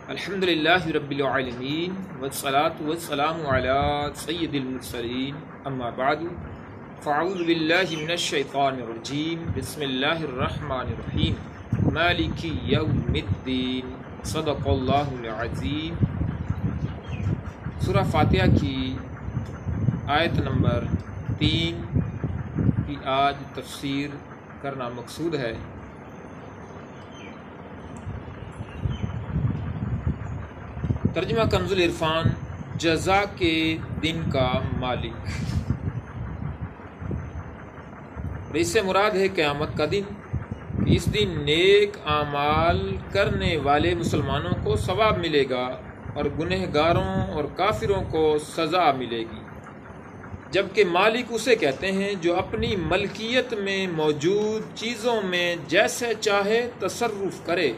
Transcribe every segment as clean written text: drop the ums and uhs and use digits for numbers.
الحمد للہ رب العالمین والصلاة والسلام علی سید المرسلین اما بعد فاعوذ باللہ من الشیطان الرجیم بسم اللہ الرحمن الرحیم مالک یوم الدین صدق اللہ العظیم۔ سورہ فاتحہ کی آیت نمبر 3 کی آج تفسیر کرنا مقصود ہے۔ ترجمہ کنز العرفان، جزا کے دن کا مالک۔ اور اس سے مراد ہے قیامت کا دن۔ اس دن نیک اعمال کرنے والے مسلمانوں کو ثواب ملے گا اور گنہگاروں اور کافروں کو سزا ملے گی، جبکہ مالک اسے کہتے ہیں جو اپنی ملکیت میں موجود چیزوں میں جیسے چاہے تصرف کرے۔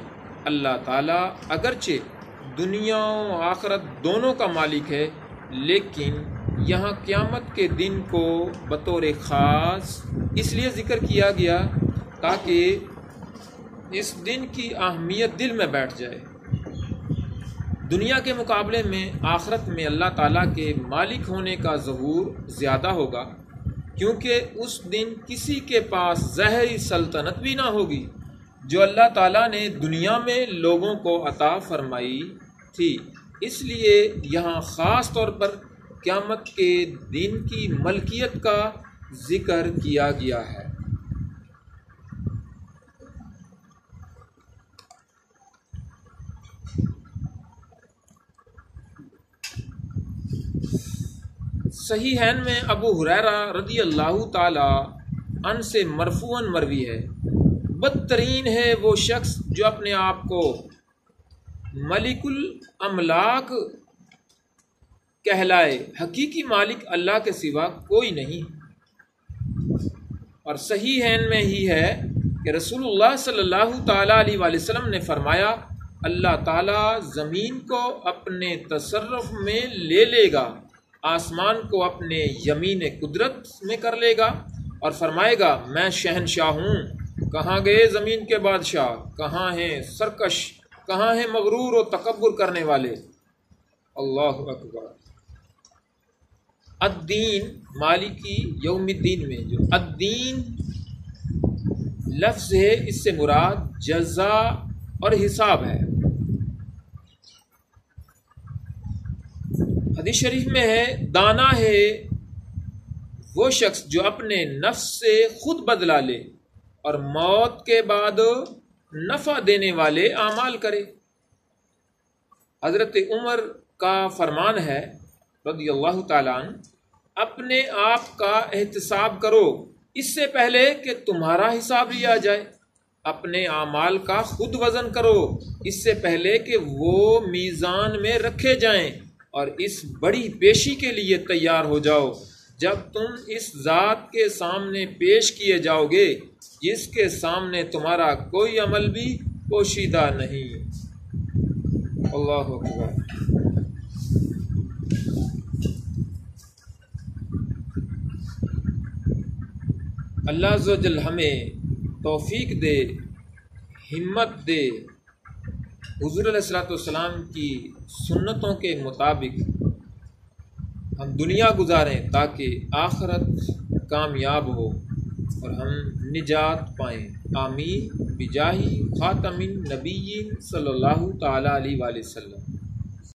اللہ تعالیٰ اگرچہ دنیا و آخرت دونوں کا مالک ہے، لیکن یہاں قیامت کے دن کو بطور خاص اس لیے ذکر کیا گیا تاکہ اس دن کی اہمیت دل میں بیٹھ جائے۔ دنیا کے مقابلے میں آخرت میں اللہ تعالیٰ کے مالک ہونے کا ظہور زیادہ ہوگا، کیونکہ اس دن کسی کے پاس ظاہری سلطنت بھی نہ ہوگی جو اللہ تعالیٰ نے دنیا میں لوگوں کو عطا فرمائی تھی۔ اس لیے یہاں خاص طور پر قیامت کے دن کی ملکیت کا ذکر کیا گیا ہے۔ صحیحین میں ابو ہریرہ رضی اللہ تعالی عنہ سے مرفوعاً مروی ہے، بدترین ہے وہ شخص جو اپنے آپ کو ملک الاملاک کہلائے، حقیقی مالک اللہ کے سوا کوئی نہیں۔ اور صحیحین میں ہی ہے کہ رسول اللہ صلی اللہ تعالیٰ علیہ وآلہ وسلم نے فرمایا، اللہ تعالیٰ زمین کو اپنے تصرف میں لے لے گا، آسمان کو اپنے یمین قدرت میں کر لے گا اور فرمائے گا میں شہنشاہ ہوں۔ کہاں گئے زمین کے بادشاہ؟ کہاں ہیں سرکش؟ کہاں ہیں مغرور و تکبر کرنے والے؟ اللہ اکبر۔ الدین، مالکی یوم الدین میں جو الدین لفظ ہے اس سے مراد جزا اور حساب ہے۔ حدیث شریف میں ہے، دانا ہے وہ شخص جو اپنے نفس سے خود بدلہ لے اور موت کے بعد نفع دینے والے اعمال کرے۔ حضرت عمر کا فرمان ہے رضی اللہ تعالیٰ عنہ، اپنے آپ کا احتساب کرو اس سے پہلے کہ تمہارا حساب لیا جائے، اپنے اعمال کا خود وزن کرو اس سے پہلے کہ وہ میزان میں رکھے جائیں، اور اس بڑی پیشی کے لیے تیار ہو جاؤ جب تم اس ذات کے سامنے پیش کیے جاؤ گے جس کے سامنے تمہارا کوئی عمل بھی پوشیدہ نہیں۔ اللہ اکبر۔ اللہ عز و جل ہمیں توفیق دے، ہمت دے، حضور علیہ الصلوۃ والسلام کی سنتوں کے مطابق ہم دنیا گزاریں تاکہ آخرت کامیاب ہو اور ہم نجات پائیں۔ آمین بجاہ خاتم النبیین صلی اللہ تعالیٰ علیہ وآلہ وسلم۔